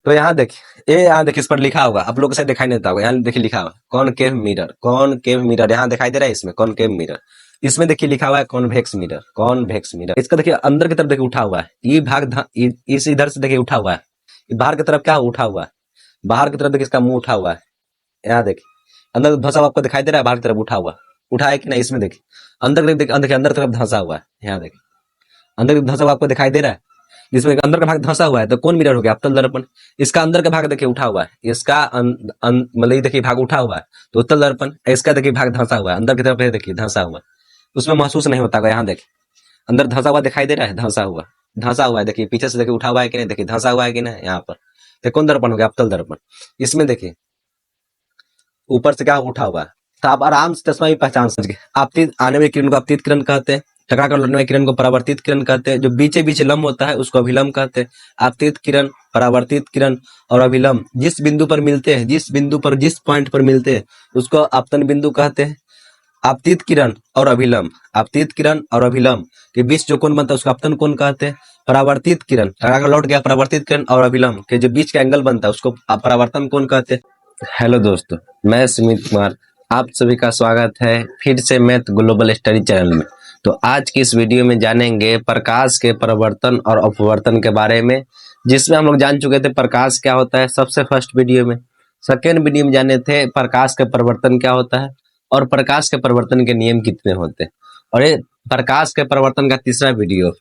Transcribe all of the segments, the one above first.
तो यहाँ देखिए, ये यहाँ देखिए, इस पर लिखा होगा, आप लोग से दिखाई नहीं देता होगा, यहाँ देखिए लिखा हुआ कॉनकेव मिरर, कॉनकेव मिरर यहाँ दिखाई दे रहा है, इसमें कॉनकेव मिरर। इसमें देखिए लिखा हुआ है कॉन्वेक्स मिरर, कॉन्वेक्स मिरर। इसका देखिए अंदर की तरफ देखिए उठा हुआ है, ये भाग इस इधर से देखिए उठा हुआ है, बाहर की तरफ क्या उठा हुआ है, बाहर की तरफ देखिए इसका मुंह उठा हुआ है। यहाँ देखिए अंदर धंसा हुआ आपको दिखाई दे रहा है, बाहर की तरफ उठा हुआ, उठा है कि नहीं, इसमें देखिए अंदर देखिए, अंदर की तरफ धंसा हुआ है। यहाँ देखिए अंदर की तरफ धंसा हुआ आपको दिखाई दे रहा है, जिसमें अंदर का भाग धंसा हुआ है, तो कौन मिरर हो गया, अवतल दर्पण। इसका अंदर का भाग देखिए उठा हुआ है, इसका मतलब ये देखिए भाग उठा हुआ है, तो उत्तल दर्पण। इसका देखिए भाग धंसा हुआ है, अंदर की तरफ देखिए धंसा हुआ है, उसमें महसूस नहीं होता है। यहाँ देखिए अंदर धंसा हुआ दिखाई दे रहा है, धंसा हुआ है, देखिए पीछे से देखिए उठा हुआ है कि नहीं, देखिए धंसा हुआ है कि नहीं। यहाँ पर तो कौन दर्पण हो गया, अवतल दर्पण। इसमें देखिए ऊपर से क्या उठा हुआ है, तो आप आराम से चश्मा भी पहचान सके। आपतित आने वाली किरण को आपतित किरण कहते हैं, टकरा कर लौटने वाली किरण को परावर्तित किरण कहते हैं, जो बीचे बीच लंब होता है उसको अभिलंब कहते हैं। आपतित किरण, परावर्तित किरण और अभिलंब जिस बिंदु पर मिलते हैं, जिस बिंदु पर जिस पॉइंट पर मिलते हैं उसको आपतन बिंदु कहते हैं। आपतित किरण और अभिलंब, आपतित किरण और अभिलंब के बीच जो कोण बनता है उसको आपतन कोण कहते हैं। परावर्तित किरण, टकरा कर लौट गया, परावर्तित किरण और अभिलंब के जो बीच का एंगल बनता है उसको परावर्तन कोण कहते हैं। हेलो दोस्तों, मैं सुमित कुमार, आप सभी का स्वागत है फिर से मैथ ग्लोबल स्टडी चैनल में। तो आज की इस वीडियो में जानेंगे प्रकाश के परावर्तन और अपवर्तन के बारे में, जिसमें हम लोग जान चुके थे प्रकाश क्या होता है सबसे फर्स्ट वीडियो में। सेकेंड वीडियो में जाने थे प्रकाश का परिवर्तन क्या होता है और प्रकाश के परिवर्तन के नियम कितने होते हैं। और ये प्रकाश के परिवर्तन का तीसरा वीडियो,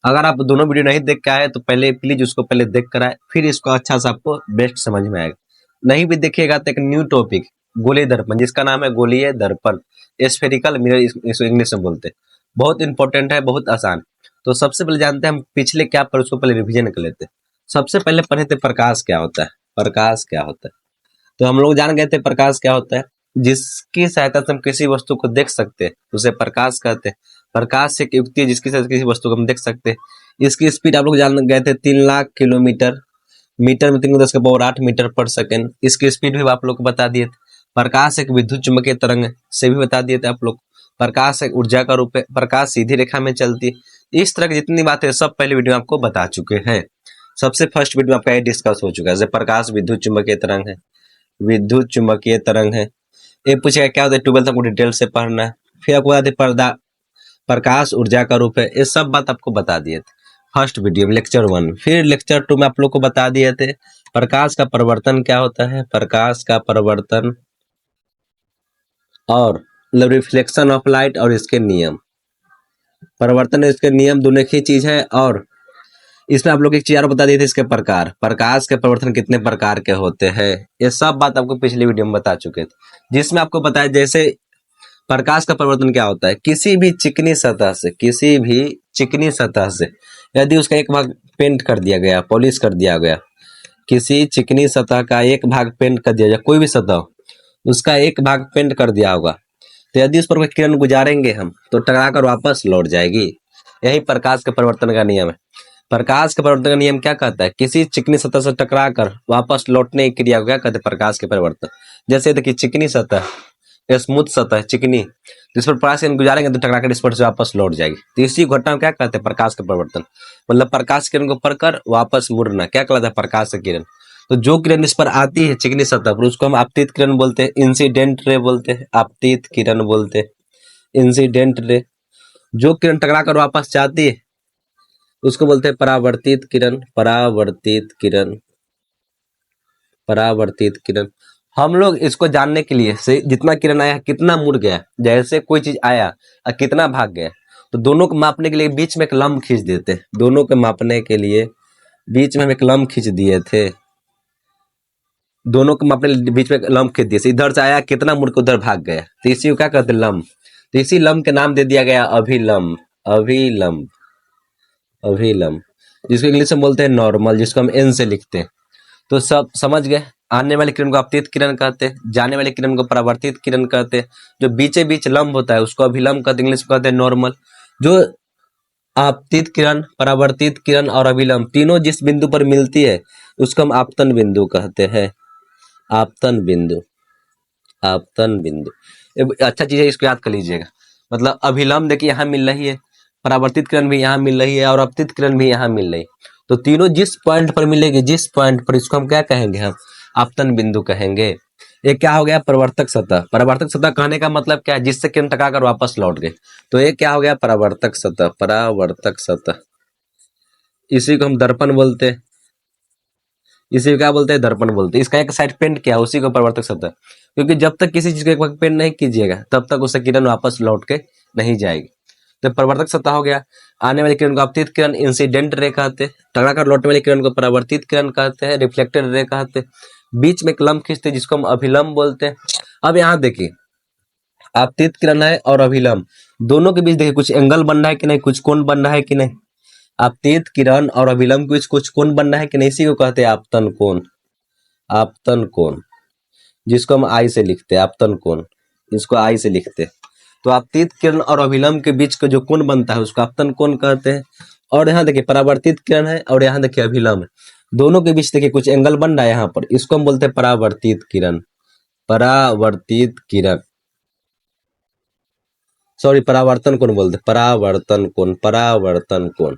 अगर आप दोनों वीडियो नहीं देख के आए तो पहले प्लीज उसको पहले देख कर आए, फिर इसको अच्छा सा आपको बेस्ट समझ में आएगा। नहीं भी देखिएगा तो एक न्यू टॉपिक, गोलीय दर्पण, जिसका नाम है गोलीय दर्पण, स्फेरिकल मिरर इसको इंग्लिश में बोलते हैं। बहुत इंपॉर्टेंट है, बहुत आसान। तो सबसे पहले जानते हैं हम पिछले क्या पर, उसको पहले रिविजन कर लेते हैं। सबसे पहले पढ़े थे प्रकाश क्या होता है, प्रकाश क्या होता है। तो हम लोग जान गए थे प्रकाश क्या होता है, जिसकी सहायता से हम किसी वस्तु को देख सकते हैं उसे प्रकाश कहते हैं। प्रकाश एक युक्ति है जिसकी सहायता से किसी वस्तु को हम देख सकते हैं। इसकी स्पीड आप लोग जान गए थे 3 लाख किलोमीटर, मीटर में 3×10⁸ मीटर पर सेकेंड। इसकी स्पीड भी आप लोग को बता दिए थे। प्रकाश एक विद्युत चुंबकीय तरंग से भी बता दिए थे आप लोग। प्रकाश एक ऊर्जा का रूप है, प्रकाश सीधी रेखा में चलती है। इस तरह की जितनी बातें सब पहले वीडियो में आपको बता चुके हैं। सबसे फर्स्ट वीडियो में आपका ये डिस्कस हो चुका है, जैसे प्रकाश विद्युत चुंबकीय तरंग है, विद्युत चुंबकीय तरंग है। ये पूछेगा क्या होता है, 12th आपको डिटेल से पढ़ना है। फिर आपको बता दें पर्दा, प्रकाश ऊर्जा का रूप है, ये सब बात आपको बता दिए थे फर्स्ट वीडियो में, लेक्चर 1। फिर लेक्चर 2 में आप लोग को बता दिए थे प्रकाश का परिवर्तन क्या होता है, प्रकाश का परिवर्तन और मतलब रिफ्लेक्शन ऑफ लाइट और इसके नियम। परिवर्तन और इसके नियम दोनों एक ही चीज है। और इसमें आप लोग एक चीज और बता दिए थे, इसके प्रकार, प्रकाश के परिवर्तन कितने प्रकार के होते हैं, ये सब बात आपको पिछले वीडियो में बता चुके थे। जिसमें आपको बताया जैसे प्रकाश का परिवर्तन क्या होता है, किसी भी चिकनी सतह से, किसी भी चिकनी सतह से यदि उसका एक भाग पेंट कर दिया गया, पॉलिश कर दिया गया, किसी चिकनी सतह का एक भाग पेंट कर दिया जाए, कोई भी सतह उसका एक भाग पेंट कर दिया होगा, तो यदि उस पर कोई किरण गुजारेंगे हम तो टकरा कर वापस लौट जाएगी। यही प्रकाश के परिवर्तन का नियम है। प्रकाश के परिवर्तन का नियम क्या कहता है, किसी चिकनी सतह से टकरा कर वापस लौटने की क्रिया को क्या कहते हैं, प्रकाश के परिवर्तन। जैसे देखिए चिकनी सतह, स्मूथ सतह चिकनी, जिस पर प्रकाश किरण गुजारेंगे तो टकरा कर इस पर से वापस लौट जाएगी। तो इसी घटना को क्या कहते हैं, प्रकाश का परिवर्तन। मतलब प्रकाश किरण को पढ़कर वापस मुड़ना क्या कहलाता है, प्रकाश किरण। तो जो किरण इस पर आती है चिकनी सतह पर उसको हम आपतित किरण बोलते हैं, इंसिडेंट रे बोलते हैं, आपतित किरण बोलते हैं, इंसिडेंट रे। जो किरण टकरा कर वापस जाती है उसको बोलते हैं परावर्तित किरण, परावर्तित किरण, परावर्तित किरण। हम लोग इसको जानने के लिए से जितना किरण आया कितना मुड़ गया, जैसे कोई चीज आया और कितना भाग गया, तो दोनों को मापने के लिए बीच में एक लंब खींच देते हैं। दोनों को मापने के लिए बीच में हम एक लंब खींच दिए थे, दोनों को मापने के लिए बीच में एक लंब खींच दिए, इधर से आया कितना मुड़ के उधर भाग गया, तो इसी को क्या कहते हैं, लंब। तो इसी लंब के नाम दे दिया गया अभिलंब, अभिलंब, अभिलंब, जिसको इंग्लिश में बोलते हैं नॉर्मल, जिसको हम एन से लिखते हैं। तो सब समझ गए। आने वाली किरण को आपतित किरण कहते हैं, जाने वाली किरण को परावर्तित किरण कहते हैं। जो बीचे बीच लंब होता है उसको अभिलंब कहते हैं, इंग्लिश में कहते हैं नॉर्मल। जो आपतित किरण, परावर्तित किरण और अभिलंब तीनों जिस बिंदु पर मिलती है उसको हम आपतन बिंदु कहते हैं, आपतन बिंदु, आपतन बिंदु। अच्छा चीज है, इसको याद कर लीजिएगा। मतलब अभिलंब देखिए यहाँ मिल रही है, परावर्तित किरण भी यहाँ मिल रही है और आपतित किरण भी यहाँ मिल रही है। तो तीनों जिस पॉइंट पर मिलेगी, जिस पॉइंट पर, इसको हम क्या कहेंगे, हम आपतन बिंदु कहेंगे। ये क्या हो गया, परावर्तक सतह। परावर्तक सतह कहने का मतलब क्या है, जिससे किरण टकराकर वापस लौट गए। तो ये क्या हो गया, परावर्तक सतह, परावर्तक सतह। इसी को हम दर्पण बोलते हैं, इसी को क्या बोलते हैं, दर्पण बोलते हैं। इसका एक साइड पेंट किया, उसी को परावर्तक सतह। क्योंकि जब तक किसी चीज को पेंट नहीं कीजिएगा तब तक उससे किरण वापस लौट के नहीं जाएगी। तो परावर्तक सतह हो गया। आने वाली किरण को आपतित किरण, इंसिडेंट रे कहते हैं। टकराकर लौटने वाली किरण को परावर्तित किरण कहते हैं, रिफ्लेक्टेड रे कहते हैं। बीच में एक लंब खींचते हैं जिसको हम अभिलंब बोलते हैं। अब यहाँ देखिए, आपतित किरण है और अभिलंब, दोनों के बीच देखिए कुछ एंगल बन रहा है कि नहीं, कुछ कोण बन रहा है कि नहीं। आपतित किरण और अभिलंब के बीच कुछ कोण बन रहा है कि नहीं, इसी को कहते हैं आपतन कोण। आपतन कोण, जिसको हम आई से लिखते हैं, आपतन कोण, इसको आई से लिखते हैं। तो आपतित किरण और अभिलंब के बीच का जो कोण बनता है उसको आपतन कोण कहते हैं। और यहाँ देखिए परावर्तित किरण है और यहाँ देखिए अभिलंब है, दोनों के बीच देखिए कुछ एंगल बन रहा है यहाँ पर, इसको हम बोलते हैं परावर्तित किरण। परावर्तित किरण, सॉरी परावर्तन कोण बोलते हैं, परावर्तन कोण, परावर्तन कोण।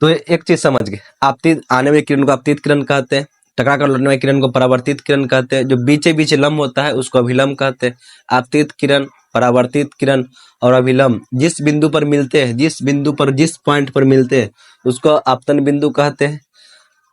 तो एक चीज समझ गए, आपतित आने वाली किरण को आपतित किरण कहते हैं, टकराकर लौटने वाली किरण को परावर्तित किरण कहते हैं। जो बीचे बीच लंब होता है उसको अभिलंब कहते हैं। आपतित किरण, परावर्तित किरण और अभिलंब जिस बिंदु पर मिलते हैं, जिस बिंदु पर, जिस पॉइंट पर मिलते हैं उसको आपतन बिंदु कहते हैं।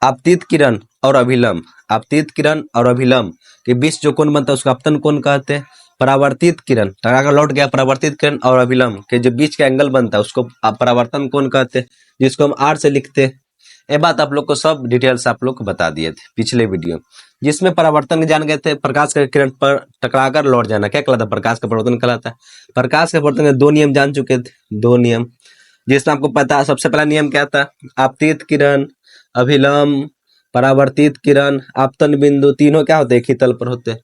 आपतित किरण और अभिलंब, आपतित किरण और अभिलंब के बीच जो कोण बनता है उसको आपतन कोण कहते हैं। परावर्तित किरण, टकराकर लौट गया, परावर्तित किरण और अभिलंब के जो बीच का एंगल बनता है उसको परावर्तन कोण कहते हैं, जिसको हम आर से लिखते हैं। ये बात आप लोग को सब डिटेल्स आप लोग को बता दिए थे पिछले वीडियो, जिसमें परावर्तन जान गए थे। प्रकाश का किरण पर टकराकर लौट जाना क्या कहलाता है, प्रकाश का परिवर्तन कहलाता है। प्रकाश के परिवर्तन के दो नियम जान चुके थे, दो नियम, जिसमें आपको पता है सबसे पहला नियम क्या था, आपतित किरण, अभिलंब, परावर्तित किरण, आपतन बिंदु, तीनों क्या होते हैं, एक ही तल पर होते हैं।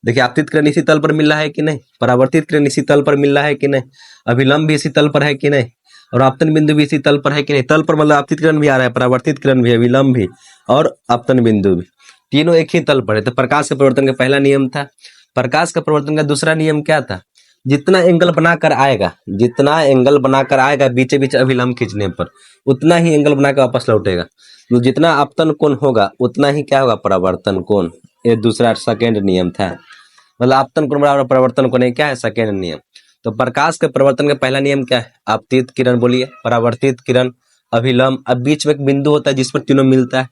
देखिए आपतित किरण इसी तल पर मिल रहा है कि नहीं, परावर्तित किरण इसी तल पर मिल रहा है कि नहीं, अभिलंब भी इसी तल पर है कि नहीं, और आपतन बिंदु भी इसी तल पर है कि नहीं। तल पर मतलब आपतित किरण भी आ रहा है, परावर्तित किरण भी, अभिलंब भी और आपतन बिंदु भी, तीनों एक ही तल पर है। तो प्रकाश के परिवर्तन का पहला नियम था। प्रकाश का परिवर्तन का दूसरा नियम क्या था, जितना एंगल बनाकर आएगा, जितना एंगल बनाकर आएगा बीचे बीच अभिलंब खींचने पर, उतना ही एंगल बनाकर वापस लौटेगा। तो जितना आपतन कोण होगा उतना ही क्या होगा, परावर्तन कोण। ये दूसरा सेकेंड नियम था। मतलब आपतन कोण बराबर परावर्तन कोण, क्या है, सेकेंड नियम। तो प्रकाश के परिवर्तन का पहला नियम क्या है, आपतित किरण बोलिए, परावर्तित किरण, अभिलंब। अब बीच में एक बिंदु होता है जिस पर तीनों मिलता है,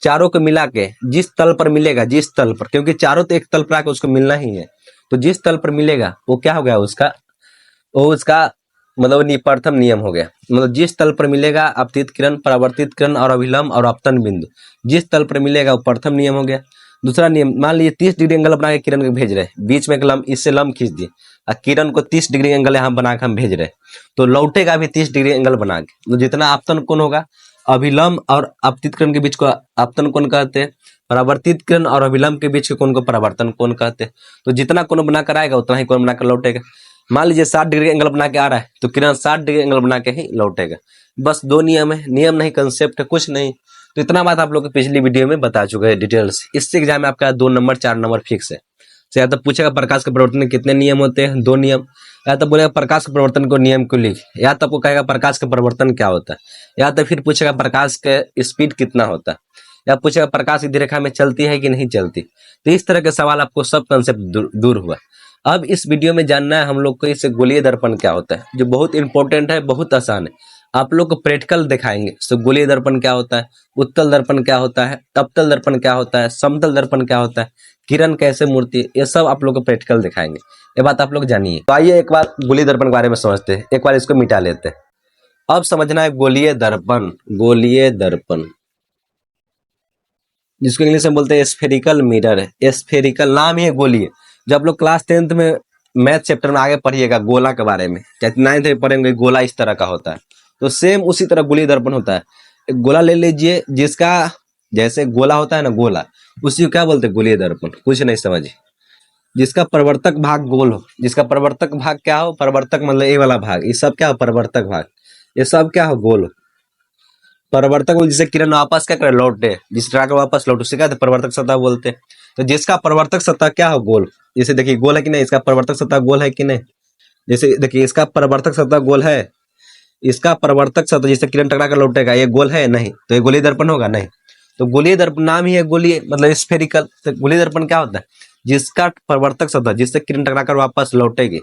चारों को मिला के जिस तल पर मिलेगा, जिस तल पर, क्योंकि चारों तो एक तल पर आकर उसको मिलना ही है, तो जिस तल पर मिलेगा वो क्या हो गया, उसका वो उसका मतलब प्रथम नियम हो गया। मतलब जिस तल पर मिलेगा आपतित किरण, परावर्तित किरण और अभिलंब और आपतन बिंदु, जिस तल पर मिलेगा वो प्रथम नियम हो गया। दूसरा नियम, मान लीजिए 30 डिग्री एंगल बना के किरण को भेज रहे हैं, बीच में एक लंब, इससे लंब खींच दिए और किरण को 30 डिग्री एंगल यहाँ बना के हम भेज रहे हैं, तो लौटेगा भी 30 डिग्री एंगल बना के। तो जितना आपतन कोण होगा, अभिलंब और आपतित किरण के बीच को आपतन कोण कहते हैं, परावर्तित किरण और अभिलंब के बीच के कोण को परावर्तन कोण कहते हैं। तो जितना कोण बनाकर आएगा उतना ही कोण बनाकर लौटेगा। मान लीजिए 60 डिग्री एंगल बना के आ रहा है तो किरण 60 डिग्री एंगल बना के ही लौटेगा। बस दो नियम है, नियम नहीं कंसेप्ट है, कुछ नहीं। तो इतना बात आप लोग को पिछली वीडियो में बता चुके हैं डिटेल्स। इससे एग्जाम में आपका 2 नंबर 4 नंबर फिक्स है। तो या तो पूछेगा प्रकाश के परिवर्तन के कितने नियम होते हैं, 2 नियम, या तो बोलेगा प्रकाश के परिवर्तन को नियम को लिख, या तो आपको कहेगा प्रकाश का परिवर्तन क्या होता है, या तो फिर पूछेगा प्रकाश के स्पीड कितना होता है, या पूछेगा प्रकाश सीधी रेखा में चलती है कि नहीं चलती। तो इस तरह के सवाल आपको सब कंसेप्ट दूर हुआ। अब इस वीडियो में जानना है हम लोग को इससे गोलीय दर्पण क्या होता है, जो बहुत इंपॉर्टेंट है, बहुत आसान है। आप लोग को प्रैक्टिकल दिखाएंगे। सो गोलीय दर्पण क्या होता है, उत्तल दर्पण क्या होता है, अवतल दर्पण क्या होता है, समतल दर्पण क्या होता है, किरण कैसे मुड़ती है, ये सब आप लोग को प्रैक्टिकल दिखाएंगे। ये बात आप लोग जानिए। तो आइए एक बार गोलीय दर्पण के बारे में समझते हैं, एक बार इसको मिटा लेते हैं। अब समझना है गोलीय दर्पण, गोलीय दर्पण जिसको इंग्लिश में बोलते हैं स्फेरिकल मिरर है। स्फेरिकल नाम ही है गोलीय। जब लोग क्लास 10th में मैथ चैप्टर में आगे पढ़िएगा गोला के बारे में, चाहे 9th में पढ़ेंगे, गोला इस तरह का होता है, तो सेम उसी तरह गोलीय दर्पण होता है। एक गोला ले लीजिए, जिसका जैसे गोला होता है ना, गोला, उसी को क्या बोलते हैं, गोलीय दर्पण। कुछ नहीं समझिए, जिसका प्रवर्तक भाग गोल हो, जिसका प्रवर्तक भाग क्या हो, प्रवर्तक मतलब ये वाला भाग, ये सब क्या हो, प्रवर्तक भाग, ये सब क्या हो, गोल हो। प्रवर्तक जिसे किरण वापस क्या करे, लौटे, जिस तरह का वापस लौटे उसे क्या प्रवर्तक सतह बोलते हैं। तो जिसका प्रवर्तक सतह क्या हो, गोल, जैसे देखिए गोल है कि नहीं, इसका प्रवर्तक सतह गोल है कि नहीं, जैसे देखिए इसका प्रवर्तक सतह गोल है, इसका परावर्तक सतह जिससे किरण टकरा कर लौटेगा, ये गोल है नहीं, तो ये गोलीय दर्पण होगा नहीं। तो गोलीय दर्पण नाम ही है गोलीय, मतलब स्फेरिकल। तो गोलीय दर्पण क्या होता है? जिसका परावर्तक सतह जिससे किरण टकरा कर वापस लौटेगी।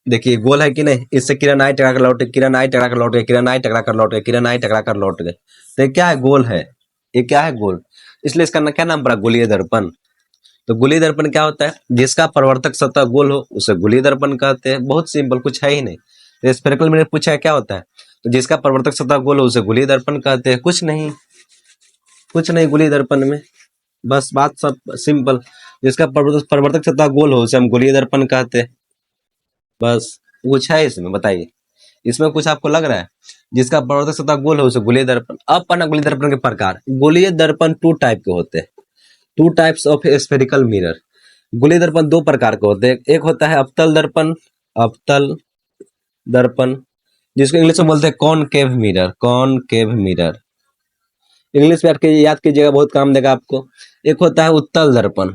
देखिए गोल है कि नहीं, इससे किरण आई टकरा कर लौटे, किरण आई टकरा कर लौटे, किरण आई टकरा कर लौटे, किरण आई टकरा कर लौट गए। तो ये क्या है? गोल है। ये क्या है? गोल। इसलिए इसका क्या नाम पड़ा? गोलीय दर्पण। तो गोलीय दर्पण क्या होता है? जिसका परावर्तक सतह गोल हो उसे गोलीय दर्पण कहते हैं। बहुत सिंपल, कुछ है ही नहीं। तो स्फेरिकल मैंने पूछा है क्या होता है, तो जिसका परावर्तक सतह गोल हो उसे गोलीय दर्पण कहते हैं। कुछ नहीं, कुछ नहीं गोलीय दर्पण में, बस बात सब सिंपल। जिसका परावर्तक सतह गोल हो उसे हम गोलीय दर्पण कहते हैं। बस कुछ है इसमें? बताइए, इसमें कुछ आपको लग रहा है? जिसका परावर्तक सतह गोल हो उसे गोलीय दर्पण। अब पढ़ना गोलीय दर्पण के प्रकार। गोलीय दर्पण टू टाइप के होते हैं, to types of spherical mirror. गोलीय दर्पण दो प्रकार के होते हैं। एक होता है अवतल दर्पण, अवतल दर्पण, जिसको इंग्लिश में बोलते हैं concave mirror, concave mirror. English में याद कीजिएगा, बहुत काम देगा आपको। एक होता है उत्तल दर्पण,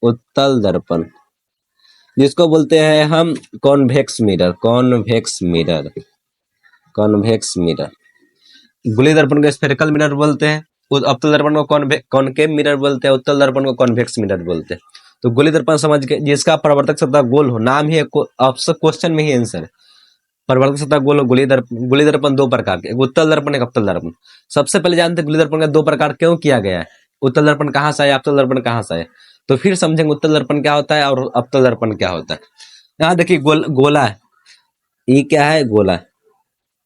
उत्तल दर्पण, जिसको बोलते हैं हम convex mirror, convex mirror, convex mirror. गोलीय दर्पण को स्फेरिकल मिरर बोलते हैं, अवतल दर्पण को कॉनकेव मिरर बोलते हैं, उत्तल दर्पण को कॉन्वेक्स मिरर बोलते हैं। तो गोलीय दर्पण समझ के, जिसका परावर्तक सतह गोल हो, नाम ही ऑप्शन क्वेश्चन में ही आंसर है। परावर्तक सतह गोल हो, गोलीय दर्पण दो प्रकार के, एक उत्तल दर्पण, एक अवतल दर्पण। सबसे पहले जानते हैं गोलीय दर्पण का दो प्रकार क्यों किया गया है, उत्तल दर्पण कहाँ से आया, अवतल दर्पण कहाँ से आया। तो फिर समझेंगे उत्तल दर्पण क्या होता है और अवतल दर्पण क्या होता है। यहाँ देखिए गोला है, ये क्या है? गोला है।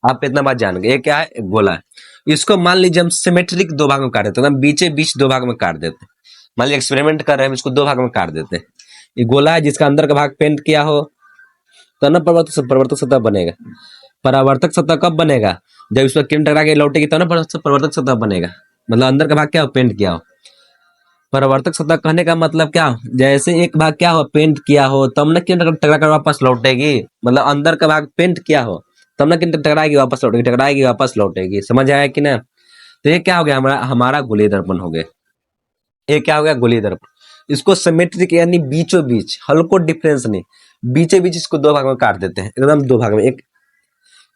आप इतना बात जान गए, ये क्या है? गोला है। इसको मान लीजिए हम सिमेट्रिक दो भाग में काट देते हैं, बीचे बीच दो भाग में काट देते हैं। मान लीजिए एक्सपेरिमेंट कर रहे हैं, इसको दो भाग में काट देते हैं। ये गोला है, जिसका अंदर का भाग पेंट किया हो तो ना परावर्तक सतह बनेगा। परावर्तक सतह कब बनेगा? जब इस पर किरण टकरा के लौटेगी तो ना परावर्तक सतह बनेगा, मतलब अंदर का भाग क्या हो? पेंट किया हो। परावर्तक सतह कहने का मतलब क्या हो? जैसे एक भाग क्या हो? पेंट किया हो, तब ना किरण टकरा कर वापस लौटेगी। मतलब अंदर का भाग पेंट किया हो तब ना किरण टकराएगी वापस लौटेगी, टकराएगी वापस लौटेगी। समझ आया कि ना? तो ये क्या हो गया? हमारा गोलीय दर्पण हो गया। ये क्या हो गया? गोलीय दर्पण। इसको सिमेट्रिक यानी बीचों बीच, हल्को डिफरेंस नहीं, बीचे बीच इसको दो भाग में काट देते हैं, एकदम दो भाग में। एक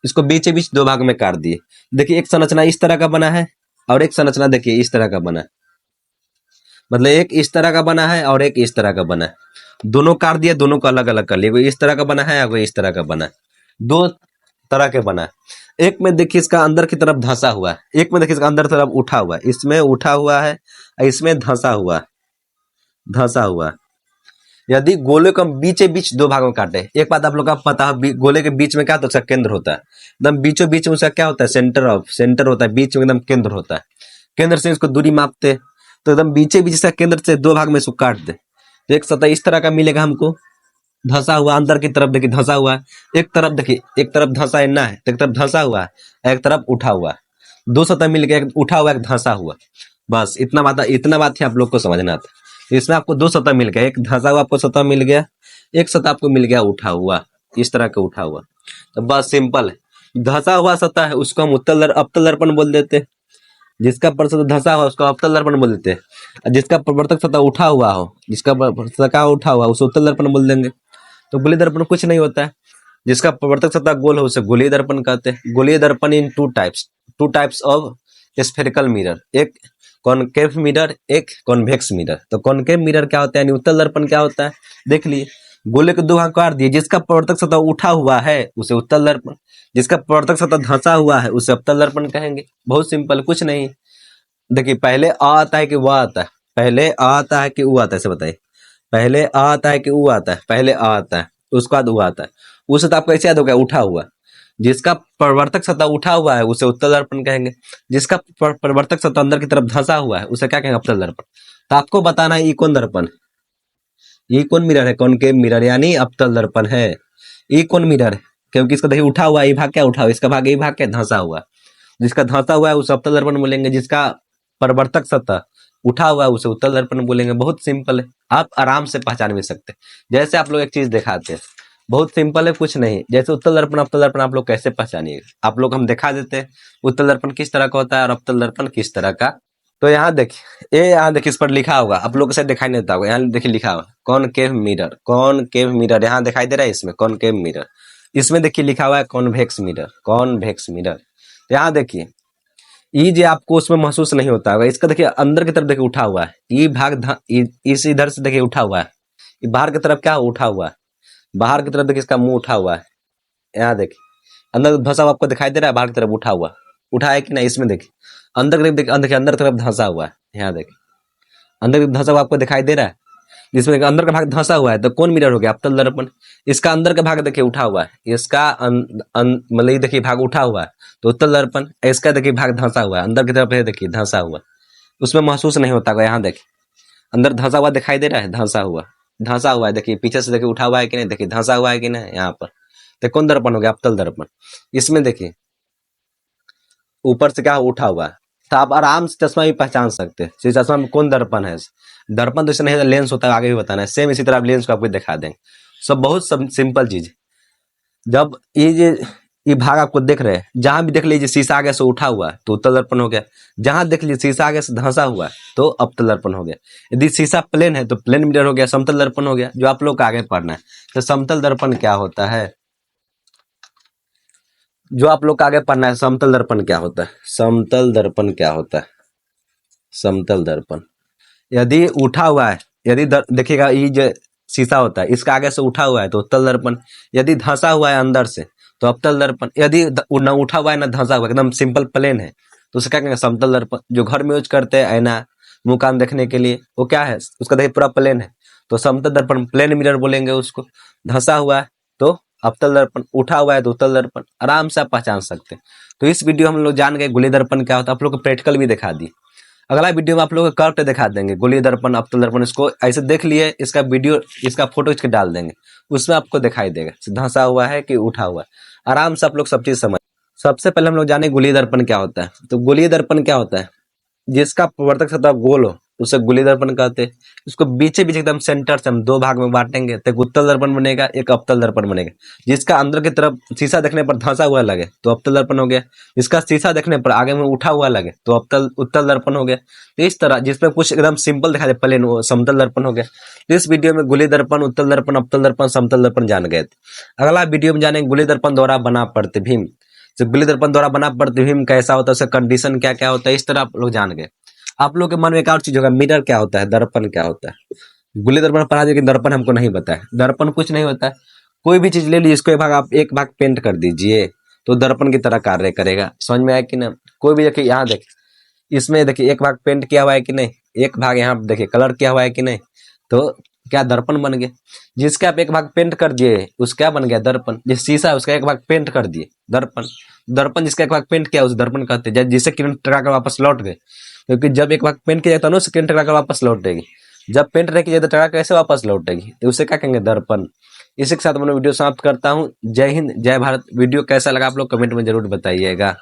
इसको बीचे बीच दो भाग में काट दिए। देखिए एक संरचना इस तरह का बना है और एक संरचना देखिए इस तरह का बना है, मतलब एक इस तरह का बना है और एक इस तरह का बना है। दोनों काट दिए, दोनों को अलग अलग कर लिए, कोई इस तरह का बना है और कोई इस तरह का बना है। दो तरह के बना है। एक में देखिए इसका अंदर की तरफ धंसा हुआ है, एक में देखिए इसका अंदर तरफ उठा हुआ है। इसमें उठा हुआ है, इसमें धंसा हुआ है, धंसा हुआ है। यदि गोले को हम बीचे बीच दो भागों में काटे, एक बात आप लोग का पता है, गोले के बीच में क्या होता है? उसका केंद्र होता है, एकदम बीचों बीच में उसका क्या होता है? सेंटर होता है, बीच में एकदम केंद्र होता है। केंद्र से इसको दूरी मापते, तो एकदम बीचे बीच इसका केंद्र से दो भाग में इसको काट दे, तो एक सतह इस तरह का मिलेगा हमको, धंसा हुआ अंदर की तरफ। देखिए धंसा हुआ है, एक तरफ देखिए, एक तरफ धंसा है ना है, एक तरफ धंसा हुआ है, एक तरफ उठा हुआ है। दो सतह मिल गया, एक उठा हुआ, एक धंसा हुआ। बस इतना बात ही आप लोग को समझना था। इसमें आपको दो सतह मिल गया, एक धंसा हुआ आपको सतह मिल गया, एक सतह आपको मिल गया उठा हुआ, इस तरह का उठा हुआ। तो बस सिंपल है। धंसा हुआ सतह है उसको हम अवतल दर्पण बोल देते हैं, जिसका सतह धंसा हुआ उसको अवतल दर्पण बोल देते हैं। जिसका प्रवर्तक सतह उठा हुआ हो, जिसका सतह उठा हुआ उसे उत्तल दर्पण बोल देंगे। तो गोलीय दर्पण कुछ नहीं होता है, जिसका प्रवर्तक सतह गोल हो उसे गोलीय दर्पण कहते हैं। गोलीय दर्पण इन two types of spherical mirror, एक कॉनकेव मिरर, एक कॉन्वेक्स मिरर। तो कॉनकेव मिरर क्या होता है यानी उत्तल दर्पण क्या होता है? देख लिए, गोले के दो भाग काट दिए, जिसका प्रवर्तक सतह उठा हुआ है उसे उत्तल दर्पण, जिसका प्रवर्तक सतह धंसा हुआ है उसे अवतल दर्पण कहेंगे। बहुत सिंपल, कुछ नहीं। देखिए पहले आ आता है कि वह आता है, पहले आ आता है कि वो आता है, ऐसे बताइए। पहले आ आता है कि वो आता है? पहले आ आता है, उसके बाद वो आता है। उस सतह आपको कैसे याद हो गया? उठा हुआ। जिसका प्रवर्तक सतह उठा हुआ है उसे उत्तल दर्पण कहेंगे, जिसका प्रवर्तक सतह अंदर की तरफ धंसा हुआ है उसे क्या कहेंगे? अवतल दर्पण। तो आपको बताना है ये कौन दर्पण, ये कौन मिरर है? कॉनकेव मिरर यानी अवतल दर्पण है। ये कौन मिरर है? क्योंकि इसका देखिए उठा हुआ, ये भाग क्या उठा हुआ, इसका भाग ये भाग क्या धंसा हुआ। जिसका धंसा हुआ है उसे अवतल दर्पण बोलेंगे, जिसका प्रवर्तक सतह उठा हुआ है उसे उत्तल दर्पण बोलेंगे। बहुत सिंपल है, आप आराम से पहचान भी सकते हैं। जैसे आप लोग एक चीज दिखाते हैं, बहुत सिंपल है, कुछ नहीं। जैसे उत्तल दर्पण अवतल दर्पण आप लोग कैसे पहचानिएगा? आप लोग हम दिखा देते हैं उत्तल दर्पण किस तरह का होता है और अवतल दर्पण किस तरह का। तो यहाँ देखिए, यहाँ देखिए इस पर लिखा होगा, आप लोग को शायद दिखाई नहीं देता होगा। यहाँ देखिए लिखा हुआ कॉनकेव मिरर, कॉनकेव मिरर यहाँ दिखाई दे रहा है, इसमें कॉनकेव मिरर। इसमें देखिए लिखा हुआ है कॉन्वेक्स मिरर, कॉन्वेक्स मिरर। यहाँ देखिए ई जो आपको उसमें महसूस नहीं होता होगा, इसका देखिए अंदर की तरफ देखिए उठा हुआ है, ई भाग इस इधर से देखिए उठा हुआ है, ये बाहर की तरफ क्या उठा हुआ है, बाहर की तरफ देखिए इसका मुंह उठा हुआ है। यहाँ देखिए अंदर धंसा हुआ आपको दिखाई दे रहा है, बाहर की तरफ उठा हुआ, उठा है कि नहीं, इसमें देखिए अंदर की तरफ देखिए, अंदर की तरफ धंसा हुआ है। यहाँ देखिए अंदर की तरफ धंसा हुआ आपको दिखाई दे रहा है, जिसमें अंदर का भाग धंसा हुआ है, तो कौन मिरर हो गया, अवतल दर्पण। इसका अंदर का भाग देखिए उठा हुआ है, इसका मतलब ये देखिए भाग उठा हुआ है तो उत्तल दर्पण। इसका देखिए भाग धंसा हुआ है, अंदर की तरफ है देखिए धंसा हुआ, उसमें महसूस नहीं होता होगा। यहाँ देखिए अंदर धंसा हुआ दिखाई दे रहा है, धंसा हुआ, धंसा हुआ है, देखिए पीछे से देखिए उठा हुआ है कि नहीं, देखिए धंसा हुआ है कि नहीं। यहाँ पर तो कौन दर्पण हो गया, अवतल दर्पण। इसमें देखिए ऊपर से क्या उठा हुआ है, तो आप आराम से चश्मा भी पहचान सकते हैं इस चश्मा में कौन दर्पण है। दर्पण तो इससे नहीं, लेंस होता है, आगे भी बताना है। सेम इसी तरह आप लेंस को आपको दिखा देंगे। सब बहुत सिंपल चीज है। जब ये भाग आपको देख रहे हैं, जहां भी देख लीजिए शीशा आगे से उठा हुआ है तो उत्तल दर्पण हो गया, जहां देख लीजिए शीशा आगे से धंसा हुआ है तो अवतल दर्पण हो गया। यदि शीशा प्लेन है तो प्लेन मिरर हो गया, समतल दर्पण हो गया, जो आप लोग को आगे पढ़ना है। तो समतल दर्पण क्या होता है, जो आप लोग का आगे पढ़ना है, समतल दर्पण क्या होता है, समतल दर्पण क्या होता है, समतल दर्पण। यदि उठा हुआ है, यदि देखिएगा ये जो शीशा होता है इसका आगे से उठा हुआ है तो उत्तल दर्पण, यदि धंसा हुआ है अंदर से तो अवतल दर्पण, यदि न उठा हुआ है न धंसा हुआ है, एकदम सिंपल प्लेन है तो उसे क्या कहेंगे, समतल दर्पण। जो घर में यूज करते हैं ऐना मुंह कान देखने के लिए, वो क्या है, उसका देखिए पूरा प्लेन है तो समतल दर्पण, प्लेन मिरर बोलेंगे उसको। धंसा हुआ है तो अवतल दर्पण, उठा हुआ है तो उत्तल दर्पण, आराम से आप पहचान सकते हैं। तो इस वीडियो हम लोग जान गए गोलीय दर्पण क्या होता है, आप लोग को प्रैक्टिकल भी दिखा दी। अगला वीडियो में आप लोगों को कर्व दिखा देंगे, गोलीय दर्पण, अवतल दर्पण। इसको ऐसे देख लिए, इसका वीडियो, इसका फोटो खींच के डाल देंगे, उसमें आपको दिखाई देगा धंसा हुआ है कि उठा हुआ है। आराम से आप लोग सब चीज समझ। सबसे पहले हम लोग जाने गोलीय दर्पण क्या होता है। तो गोलीय दर्पण क्या होता है, जिसका प्रवर्तक सतह गोल हो उसे गोलीय दर्पण कहते हैं। इसको बीचे बीच एकदम सेंटर से हम दो भाग में बांटेंगे तो एक उत्तल दर्पण बनेगा, एक अवतल दर्पण बनेगा। जिसका अंदर की तरफ शीशा देखने पर धंसा हुआ लगे तो अवतल दर्पण हो गया, इसका शीशा देखने पर आगे में उठा हुआ लगे तो उत्तल दर्पण हो गया। तो इस तरह जिसमें कुछ एकदम सिंपल दिखाई दे प्लेन, वो समतल दर्पण हो गया। तो इस वीडियो में गोलीय दर्पण, उत्तल दर्पण, अवतल दर्पण, समतल दर्पण जान गए थे। अगला वीडियो में जानेंगे गोलीय दर्पण द्वारा बना प्रतिबिंब। गोलीय दर्पण द्वारा बना प्रतिबिंब कैसा होता है, उसका कंडीशन क्या क्या होता है, इस तरह आप लोग जान गए। आप लोग के मन में एक और चीज होगा, मिरर क्या होता है, दर्पण क्या होता है। गोलीय दर्पण पढ़ा दिया, दर्पण हमको नहीं पता है। दर्पण कुछ नहीं होता है, कोई भी चीज ले लीजिए, इसको एक भाग पेंट कर दीजिए तो दर्पण की तरह कार्य करेगा। समझ में आया कि ना। कोई भी देखिए, यहाँ देखिए इसमें देखिए एक भाग पेंट किया हुआ है कि नहीं, एक भाग यहाँ देखिए कलर किया हुआ है कि नहीं, तो क्या दर्पण बन गया। जिसका आप एक भाग पेंट कर दिए उस क्या बन गया, दर्पण। जिस शीशा है उसका एक भाग पेंट कर दिए, दर्पण। दर्पण जिसका एक भाग पेंट किया उस दर्पण कहते हैं। जिससे किरण टकरा कर वापस लौट गए, क्योंकि जब एक भाग पेंट किया जाता है ना, किरण टकरा कर वापस लौटेगी। जब पेंट नहीं किया तो टकरा कैसे वापस लौटेगी, तो उसे क्या कहेंगे, दर्पण। इसी के साथ मैं वीडियो समाप्त करता हूँ। जय हिंद, जय भारत। वीडियो कैसा लगा आप लोग कमेंट में जरूर बताइएगा।